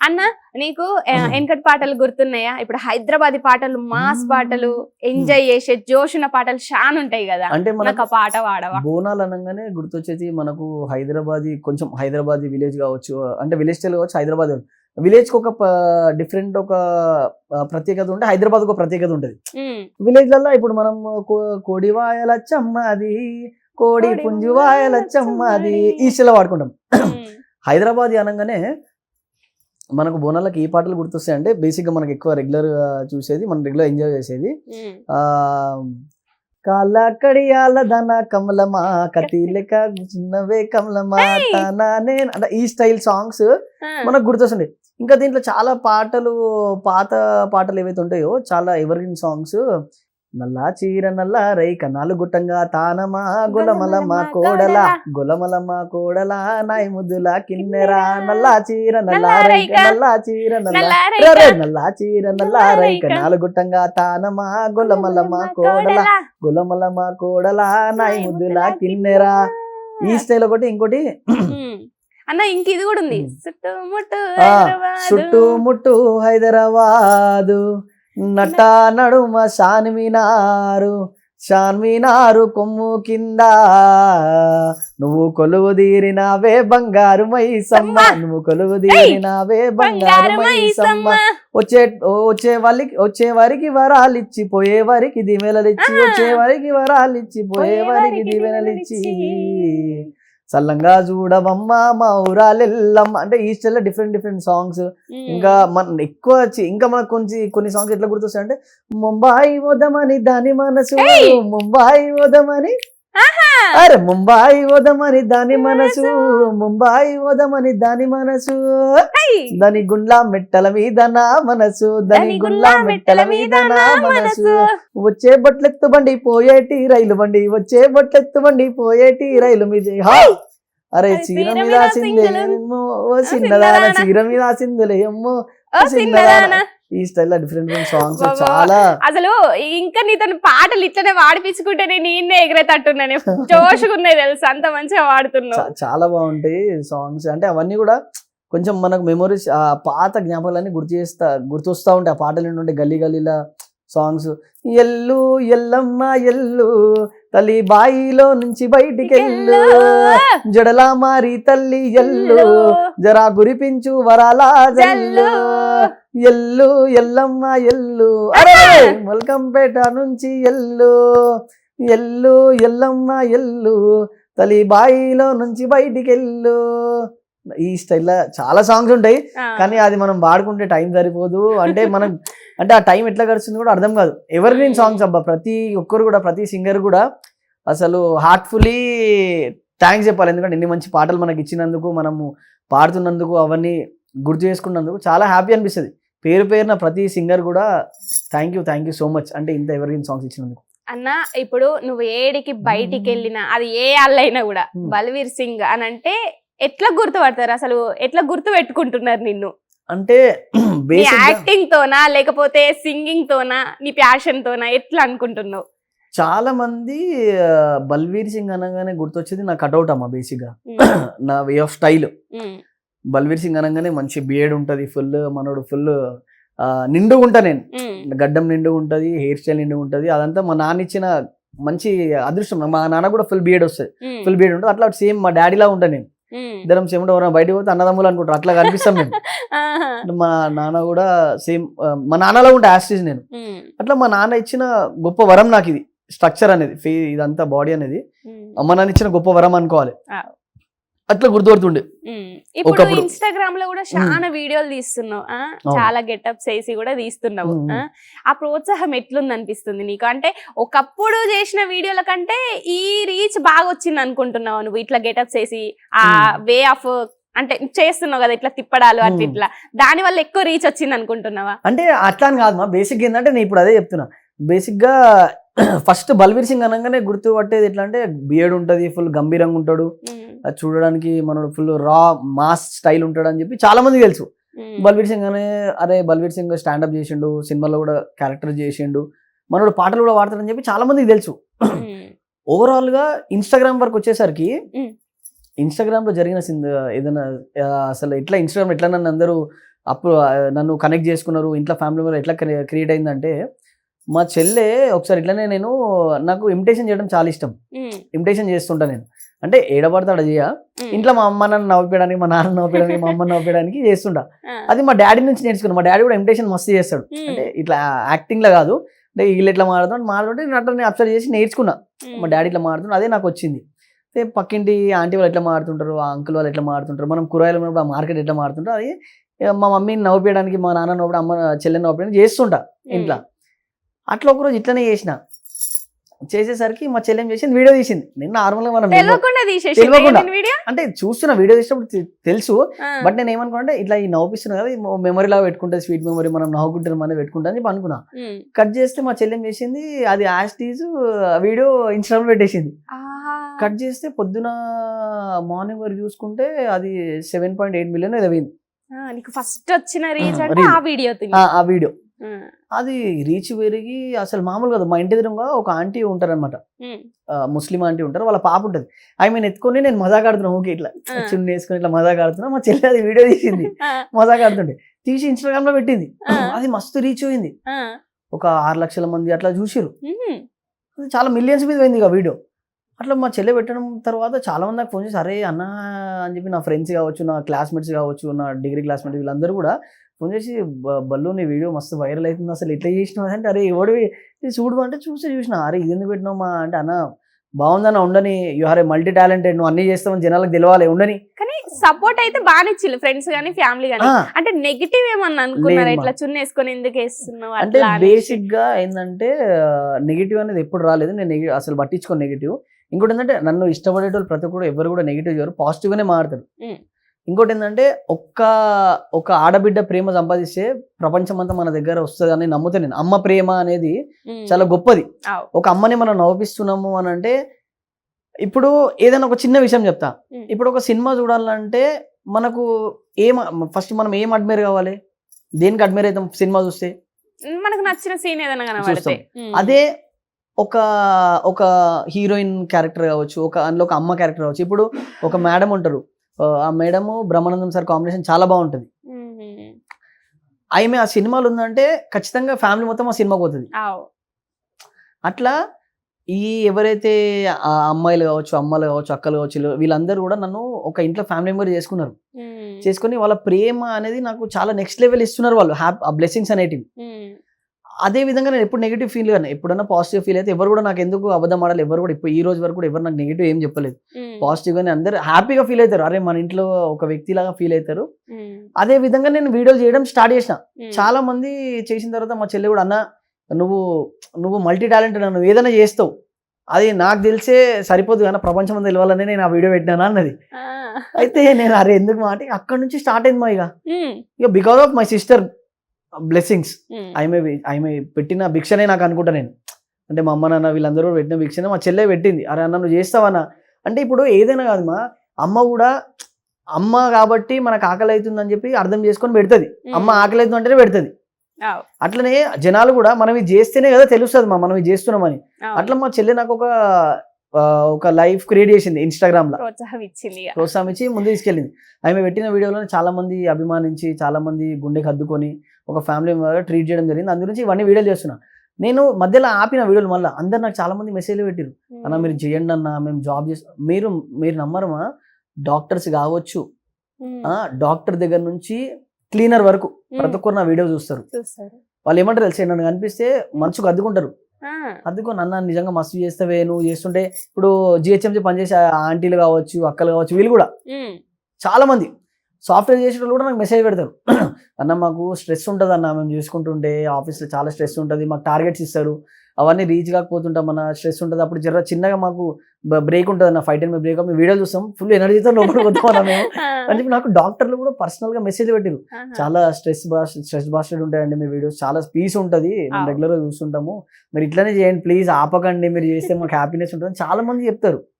అన్న నీకు వెనకటి పాటలు గుర్తున్నాయా? ఇప్పుడు హైదరాబాదీ పాటలు, మాస్ పాటలు, ఎంజాయ్ చేసే జోషున పాటలు చాలా ఉంటాయి కదా. అంటే నాకు ఆ పాట వాడవా? బోనాలు అనగానే గుర్తొచ్చేది మనకు హైదరాబాదీ, కొంచెం హైదరాబాదీ విలేజ్ కావచ్చు, అంటే విలేజ్ స్టైల్ కావచ్చు. హైదరాబాద్ విలేజ్ కి ఒక డిఫరెంట్ ఒక ప్రత్యేకత ఉంటే, హైదరాబాద్ ఒక ప్రత్యేకత ఉంటది. విలేజ్ లలో ఇప్పుడు మనం కోడివాయల చమ్మది, కోడి పుంజువాయల చమ్మది ఈ స్టైల్ వాడుకుంటాం. హైదరాబాద్ అనగానే మనకు బోనాలకి ఏ పాటలు గుర్తొస్తాయి అంటే, బేసిక్ గా మనకి ఎక్కువ రెగ్యులర్ చూసేది, మనం రెగ్యులర్ ఎంజాయ్ చేసేది కాళ్ళ కడియాల దన కమలమా కతిలక చిన్నవే కమలమా తనానే అంటే ఈ స్టైల్ సాంగ్స్ మనకు గుర్తొస్తుంది. ఇంకా దీంట్లో చాలా పాటలు, పాత పాటలు ఏవైతే ఉంటాయో చాలా ఎవర్గ్రీన్ సాంగ్స్. నల్లా చీర నల్ల రైక నాలుగుట్టంగా తానమా గొలమలమ్మ కోడల, గొలమలమ్మ కోడల నాయి ముద్దుల కిన్నెరా, నల్లా చీర నల్ల రైక, నల్లా చీర నల్లా చీర నల్ల రైక నాలుగుట్టంగా తానమా గొలమలమ్మ కోడల, గొలమలమ్మ కోడల నాయి ముద్దుల కిన్నెరా. ఈ స్టైల్ ఒకటి. ఇంకోటి అన్న ఇంక ఇది కూడా ఉంది, చుట్టుముట్టు హైదరాబాదు నట నడుమ షాన్మినారు, షాన్మినారు కొమ్ము కింద నువ్వు కొలువు తీరినావే బంగారు మైసమ్మ, నువ్వు కొలువు తీరినావే బంగారు మైసమ్మ. వచ్చే వారికి వరాలిచ్చి, పోయే వారికి దివెనలిచ్చి, వచ్చే వారికి వరాలిచ్చి, పోయే వారికి దివెనలిచ్చి, సల్లంగా చూడవమ్మ మా ఊరాలెల్లమ్మ. అంటే ఈ స్టైల్ లో డిఫరెంట్ సాంగ్స్. ఇంకా మన ఎక్కువ ఇంకా మనకు కొన్ని సాంగ్స్ ఎట్లా గుర్తొస్తాయి అంటే, ముంబాయి వదమని దాని మనసు, ముంబాయి వదమని, అరే ముంబాయి వదమని దాని మనసు, ముంబాయి వదమని దాని మనసు, దాని గుండ్లా మెట్టల మీద నా మనసు, దాని గుండ్లా మెట్టల మీద నా మనసు, వచ్చే బొట్లెత్తు బండి పోయేటి రైలు బండి, వచ్చే బొట్లెత్తు బండి పోయేటి రైలు మీద, అరే చీర మీద సింధులేమో చిన్నదాన, చీర మీద సింధులేమో చిన్నదాన. ఈ స్టైల్ డిఫరెంట్ సాంగ్స్ చాలా. అసలు ఇంకా నీతో పాటలు ఇట్లనే వాడిపించుకుంటేనే నేనే ఎగరేటట్టున్నాను, జోషుకున్నాయి తెలుసు, అంత మంచిగా వాడుతున్నావు. చాలా బాగుంటాయి సాంగ్స్. అంటే అవన్నీ కూడా కొంచెం మనకు మెమొరీస్, ఆ పాత జ్ఞాపకాలన్నీ గుర్తొస్తా ఉంటాయి. ఆ పాటలు ఏంటంటే గల్లీ గల్లీల సాంగ్స్. ఎల్లు ఎల్లమ్మ ఎల్లు తల్లి బాయిలో నుంచి బయటికెళ్ళు, జడలా మారి తల్లి ఎల్లు జరా గురిపించు వరాలా జల్లు, ఎల్లు ఎల్లమ్మ ఎల్లు అరే మొలకంపేట నుంచి ఎల్లు, ఎల్లు ఎల్లమ్మ ఎల్లు తల్లి బాయిలో నుంచి బయటికెళ్ళు. ఈ స్టైల్లో చాలా సాంగ్స్ ఉంటాయి, కానీ అది మనం వాడుకుంటే టైం సరిపోదు. అంటే మనం అంటే ఆ టైం ఎట్లా గడుస్తుంది కూడా అర్థం కాదు. ఎవర్ గ్రీన్ సాంగ్స్ అబ్బా. ప్రతి ఒక్కరు కూడా, ప్రతి సింగర్ కూడా అసలు హార్ట్ఫుల్లీ థ్యాంక్స్ చెప్పాలి. ఎందుకంటే ఇన్ని మంచి పాటలు మనకి ఇచ్చినందుకు, మనము పాడుతున్నందుకు, అవన్నీ గుర్తు చేసుకున్నందుకు చాలా హ్యాపీ అనిపిస్తుంది. పేరున ప్రతి సింగర్ కూడా థ్యాంక్ యూ సో మచ్. అంటే ఇంత ఎవర్ గ్రీన్ సాంగ్స్ ఇచ్చినందుకు. అన్న ఇప్పుడు నువ్వు ఏడికి బయటికి వెళ్ళినా, అది ఏ అల్లైనా కూడా బల్వీర్ సింగ్ అని అంటే ఎట్లా గుర్తుపడతారు? అసలు ఎట్లా గుర్తు పెట్టుకుంటున్నారు నిన్ను? అంటే యాక్టింగ్ తోనా, లేకపోతే సింగింగ్ తోనా, నీ ప్యాషన్ తోనా, ఎట్లా అనుకుంటున్నావు? చాలా మంది బల్వీర్ సింగ్ అనగానే గుర్తొచ్చేది నా కటౌట్ అమ్మ. బేసిక్ గా నా way of style. Balveer Singh అనగానే మంచి బియర్డ్ ఉంటది, ఫుల్ మనోడు ఫుల్ నిండుగా ఉంటా నేను, గడ్డం నిండుగా ఉంటది, హెయిర్ స్టైల్ నిండుగా ఉంటది. అదంతా మా నాన్న ఇచ్చిన మంచి అదృష్టం. మా నాన్న కూడా ఫుల్ బియర్డ్ వస్తుంది, ఫుల్ బియర్డ్ ఉంటుంది. అట్లా సేమ్ మా డాడీలా ఉంటా నేను. ఇద్దరం సేమ్ ఉంటాం. బయటకు పోతే అన్నదమ్ములు అనుకుంటారు, అట్లా కనిపిస్తాం మేము. మా నాన్న కూడా సేమ్, మా నాన్నలో ఉంటా యాస్టీజ్ నేను. అట్లా మా నాన్న ఇచ్చిన గొప్ప వరం నాకు ఇది, స్ట్రక్చర్ అనేది, ఇదంతా బాడీ అనేది అమ్మ నాన్న ఇచ్చిన గొప్ప వరం అనుకోవాలి. అట్లా గుర్తుపడుతుండే. ఇప్పుడు ఇన్స్టాగ్రామ్ లో కూడా చాలా వీడియోలు తీస్తున్నావు, చాలా గెటప్స్ వేసి కూడా తీస్తున్నావు. ఆ ప్రోత్సాహం ఎట్లుంది అనిపిస్తుంది నీకు? అంటే ఒకప్పుడు చేసిన వీడియోల కంటే ఈ రీచ్ బాగా వచ్చింది అనుకుంటున్నావు నువ్వు? ఇట్లా గెటప్స్ వేసి ఆ వే ఆఫ్ అంటే చేస్తున్నావు కదా, ఇట్లా తిప్పడాలు అట్లా ఇట్లా, దాని వల్ల ఎక్కువ రీచ్ వచ్చింది అనుకుంటున్నావా? అంటే అట్లా అని కాదు మా. బేసిక్ ఏంటంటే నేను ఇప్పుడు అదే చెప్తున్నా. బేసిక్ గా ఫస్ట్ బల్వీర్ సింగ్ అనగానే గుర్తుపట్టేది ఎట్లా అంటే, బియర్డ్ ఉంటది, ఫుల్ గంభీరంగా ఉంటాడు, అది చూడడానికి మనోడు ఫుల్ రా మాస్ స్టైల్ ఉంటాడు అని చెప్పి చాలా మందికి తెలుసు. బల్వీర్ సింగ్ అనే, అరే బల్వీర్ సింగ్ స్టాండప్ చేసిండు, సినిమాలో కూడా క్యారెక్టర్ చేసిండు, మనోడు పాటలు కూడా వాడతాడని చెప్పి చాలా మందికి తెలుసు. ఓవరాల్ గా ఇన్స్టాగ్రామ్ వరకు వచ్చేసరికి, ఇన్స్టాగ్రామ్ లో జరిగిన ఏదైనా అసలు ఎట్లా ఇన్స్టాగ్రామ్ ఎట్లా నన్ను అందరూ అప్పుడు నన్ను కనెక్ట్ చేసుకున్నారు. ఇంట్లో ఫ్యామిలీ మెంబర్ ఎట్లా క్రియేట్ అయిందంటే, మా చెల్లె ఒకసారి ఇట్లనే నాకు ఇమిటేషన్ చేయడం చాలా ఇష్టం. ఇమిటేషన్ చేస్తుంటా నేను. అంటే ఏడబడితే ఆడ చేయ. ఇంట్లో మా అమ్మ నన్ను నవ్విపోయడానికి, మా నాన్న నవ్విపోయడానికి, మా అమ్మని నవ్విపోయడానికి చేస్తుంటా. అది మా డాడీ నుంచి నేర్చుకున్నాను. మా డాడీ కూడా ఇమిటేషన్ మస్తు చేస్తాడు. అంటే ఇట్లా యాక్టింగ్ లా కాదు, అంటే వీళ్ళు ఇట్లా మాట్లాడుతుంటే నేను అబ్జర్వ్ చేసి నేర్చుకున్నా. మా డాడీ ఇట్లా మాట్లాడుతుంటే అదే నాకు వచ్చింది. అయితే పక్కింటి ఆంటీ వాళ్ళు ఎట్లా మాట్లాడుతుంటారు, ఆ అంకుల్ వాళ్ళు ఎట్లా మాట్లాడుతుంటారు, మనం కూరగాయలు ఉన్నప్పుడు ఆ మార్కెట్ ఎట్లా మాట్లాడుతుంటారు, అది మా మమ్మీని నవ్విపోయడానికి, మా నాన్న నవ్వడం, అమ్మ చెల్లెని నవ్విపోయడానికి చేస్తుంటా ఇంట్లో. అట్లా ఒకరోజు ఇట్లనే చేసేసరికి మా చెల్లెం చేసింది, వీడియో తీసింది. నేను నార్మల్గా మనం తెలియకుండా అంటే చూస్తున్నా, వీడియో తీసినప్పుడు తెలుసు. బట్ నేను ఏమనుకున్నా, ఇట్లా ఈ నవ్వుపిస్తున్నా కదా, మెమరీ లాగా పెట్టుకుంటుంది, స్వీట్ మెమరీ, మనం నవ్వుకుంటాం మనం పెట్టుకుంటా అని చెప్పి అనుకున్నా. కట్ చేస్తే మా చెల్లెం చేసింది అది యాజ్ టీజ్ వీడియో ఇన్స్టాగ్రామ్ పెట్టేసింది. కట్ చేస్తే పొద్దున మార్నింగ్ వరకు చూసుకుంటే అది 7.8 మిలియన్ ఏదో పోయింది. ఫస్ట్ వచ్చిన రీచ్ అంటే ఆ వీడియో అది రీచ్ పెరిగి అసలు మామూలు కదా. మా ఇంటి ఎదురుగా ఒక ఆంటీ ఉంటారనమాట, ముస్లిం ఆంటీ ఉంటారు, వాళ్ళ పాప ఉంటుంది. ఆమె ఎత్తుకొని నేను మజాక్ ఆడుతున్నా, ఓకే ఇట్లా చున్నీ వేసుకొని ఇట్లా మజాక్ ఆడుతున్నా. మా చెల్లి అది వీడియో తీసింది, మజాక్ ఆడుతుంటే తీసి ఇన్స్టాగ్రామ్ లో పెట్టింది. అది మస్తు రీచ్ అయింది, ఒక 6 లక్షల మంది అట్లా చూసిరు. అది చాలా మిలియన్స్ మీద పోయింది ఇక వీడియో. అట్లా మా చెల్లె పెట్టడం తర్వాత చాలా మంది నాకు ఫోన్ చేసి, అరే అన్న అని చెప్పి, నా ఫ్రెండ్స్ కావచ్చు, నా క్లాస్మేట్స్ కావచ్చు, నా డిగ్రీ క్లాస్మేట్స్, వీళ్ళందరూ కూడా ఫోన్ చేసి, బల్లు నీ వీడియో మస్తు వైరల్ అవుతుంది, అసలు ఇట్లా చేసినావు అంటే, అరే ఎవడివి చూడు అంటే చూసిన, అరే ఇది ఎందుకు పెట్టినావు మా అంటే, అన్న బాగుందన్న ఉండని, you are a multi talented, నువ్వు అన్ని చేస్తావని జనాలకు తెలవాలి ఉండని. కానీ సపోర్ట్ అయితే బాగానే ఇచ్చిల్లు ఫ్రెండ్స్ గానీ ఫ్యామిలీ గానీ. అంటే నెగిటివ్ ఏమన్నా అనుకున్నారు, ఇట్లా చున్నేసుకొని ఎందుకు వేస్తున్నావు అంటే? బేసిక్ గా ఏంటంటే నెగిటివ్ అనేది ఎప్పుడు రాలేదు, నేను అసలు పట్టించుకోను నెగిటివ్. ఇంకోటి ఏంటంటే నన్ను ఇష్టపడేటోళ్ళు ప్రతి ఒక్కరు ఎవరు కూడా నెగిటివ్ చేయరు, పాజిటివ్ గానే మాట్లాడతారు. ఇంకోటి ఏంటంటే ఒక ఆడబిడ్డ ప్రేమ సంపాదిస్తే ప్రపంచం అంతా మన దగ్గర వస్తుంది అని నమ్ముతాను నేను. అమ్మ ప్రేమ అనేది చాలా గొప్పది. ఒక అమ్మని మనం నవ్విస్తున్నాము అని అంటే, ఇప్పుడు ఏదైనా ఒక చిన్న విషయం చెప్తా. ఇప్పుడు ఒక సినిమా చూడాలంటే మనకు ఫస్ట్ మనం ఏం అడ్మైర్ కావాలి, దేనికి అడ్మైర్ అవుతాం? సినిమా చూస్తే మనకు నచ్చిన సీన్ ఏదైనా కనబడితే. అదే ఒక హీరోయిన్ క్యారెక్టర్ కావచ్చు, అందులో ఒక అమ్మ క్యారెక్టర్ కావచ్చు. ఇప్పుడు ఒక మేడం ఉంటారు, ఆ మేడం బ్రహ్మానందం సార్ కాంబినేషన్ చాలా బాగుంటుంది. ఆమె ఆ సినిమాలు ఉందంటే ఖచ్చితంగా ఫ్యామిలీ మొత్తం ఆ సినిమాకి పోతుంది. అట్లా ఎవరైతే ఆ అమ్మాయిలు కావచ్చు, అమ్మలు కావచ్చు, అక్కలు కావచ్చు, వీళ్ళందరూ కూడా నన్ను ఒక ఇంట్లో ఫ్యామిలీ మెంబర్ చేసుకొని వాళ్ళ ప్రేమ అనేది నాకు చాలా నెక్స్ట్ లెవెల్ ఇస్తున్నారు వాళ్ళు, ఆ బ్లెస్సింగ్స్ అనేటివి. అదే విధంగా నేను ఎప్పుడు నెగిటివ్ ఫీల్ కానీ, ఎప్పుడన్నా పాజిటివ్ ఫీల్ అయితే ఎవరు కూడా నాకు ఎందుకు అబద్ధం ఆడాలి, ఎవరు కూడా ఇప్పుడు ఈ రోజు వరకు కూడా ఎవరు నాకు నెగిటివ్ ఏం చెప్పలేదు. పాజిటివ్ గానే అందరు హ్యాపీగా ఫీల్ అవుతారు, అరే మన ఇంట్లో ఒక వ్యక్తి లాగా ఫీల్ అవుతారు. అదే విధంగా నేను వీడియోలు చేయడం స్టార్ట్ చేసిన. చాలా మంది చేసిన తర్వాత మా చెల్లి కూడా, అన్న నువ్వు మల్టీ టాలెంటెడ్, నువ్వు ఏదైనా చేస్తావు, అది నాకు తెలిసే సరిపోదు కానీ ప్రపంచం అంతా తెలియాలని నేను ఆ వీడియో పెట్టినాను అన్నది. అయితే నేను అరే ఎందుకు మాట అక్కడ నుంచి స్టార్ట్ అయింది మా ఇక because of my sister blessings. ఆమె పెట్టిన భిక్షనే నాకు అనుకుంటా నేను. అంటే మా అమ్మ నాన్న వీళ్ళందరూ పెట్టిన భిక్షనే మా చెల్లె పెట్టింది. అరే అన్న నువ్వు చేస్తావన్నా అంటే, ఇప్పుడు ఏదైనా కాదు మా అమ్మ కూడా, అమ్మ కాబట్టి మనకు ఆకలి అవుతుందని చెప్పి అర్థం చేసుకొని పెడుతుంది. అమ్మ ఆకలి అవుతుంది అంటేనే పెడుతుంది. అట్లనే జనాలు కూడా మనం ఇది చేస్తేనే కదా తెలుస్తుంది మనం ఇది చేస్తున్నామని. అట్లా మా చెల్లె నాకు ఒక లైఫ్ క్రియేట్ చేసింది ఇన్స్టాగ్రామ్ లో, ప్రోత్సాహం ఇచ్చి ముందు తీసుకెళ్ళింది. ఆమె పెట్టిన వీడియోలో చాలా మంది అభిమానించి, చాలా మంది గుండెకి హద్దుకొని ఒక ఫ్యామిలీ మెంబర్ ట్రీట్ చేయడం జరిగింది. అందు గురించి ఇవన్నీ వీడియోలు చేస్తున్నా. నేను మధ్యలో ఆపిన వీడియోలు మళ్ళీ అందరు నాకు చాలా మంది మెసేజ్లు పెట్టారు, అన్న మీరు చేయండి అన్న, మేము జాబ్ చేస్తాం. మీరు నమ్మరమా, డాక్టర్స్ కావచ్చు, డాక్టర్ దగ్గర నుంచి క్లీనర్ వరకు ప్రతి ఒక్కరు నా వీడియో చూస్తారు. వాళ్ళు ఏమంటారు తెలిసి, నన్ను కనిపిస్తే మనసుకు అద్దుకుంటారు. అందుకో నన్ను నిజంగా మస్తు చేస్తావే నువ్వు చేస్తుంటే. ఇప్పుడు జిహెచ్ఎంసీ పనిచేసే ఆంటీలు కావచ్చు, అక్కలు కావచ్చు, వీళ్ళు కూడా చాలా మంది సాఫ్ట్వేర్ చేసే వాళ్ళు కూడా నాకు మెసేజ్ పెడతారు, అన్న మాకు స్ట్రెస్ ఉంటుంది అన్న, మేము చేసుకుంటుంటే ఆఫీస్లో చాలా స్ట్రెస్ ఉంటుంది, మాకు టార్గెట్స్ ఇస్తారు, అవన్నీ రీచ్ కాకపోతుంటాం, మన స్ట్రెస్ ఉంటుంది, అప్పుడు జర చిన్నగా మాకు బ్రేక్ ఉంటుంది అన్న, 5 10 బ్రేక్, మేము వీడియోలు చూస్తాం, ఫుల్ ఎనర్జీతో లోపలికి పోతాం మేము అని చెప్పి నాకు డాక్టర్లు కూడా పర్సనల్ గా మెసేజ్ పెట్టారు. చాలా స్ట్రెస్ బాస్టెడ్ ఉంటాయండి మీ వీడియోస్, చాలా పీస్ ఉంటుంది, మేము రెగ్యులర్ గా చూస్తుంటాము, మీరు ఇట్లానే చేయండి ప్లీజ్, ఆపకండి, మీరు చేస్తే మాకు హ్యాపీనెస్ ఉంటుంది చాలా మంది చెప్తారు.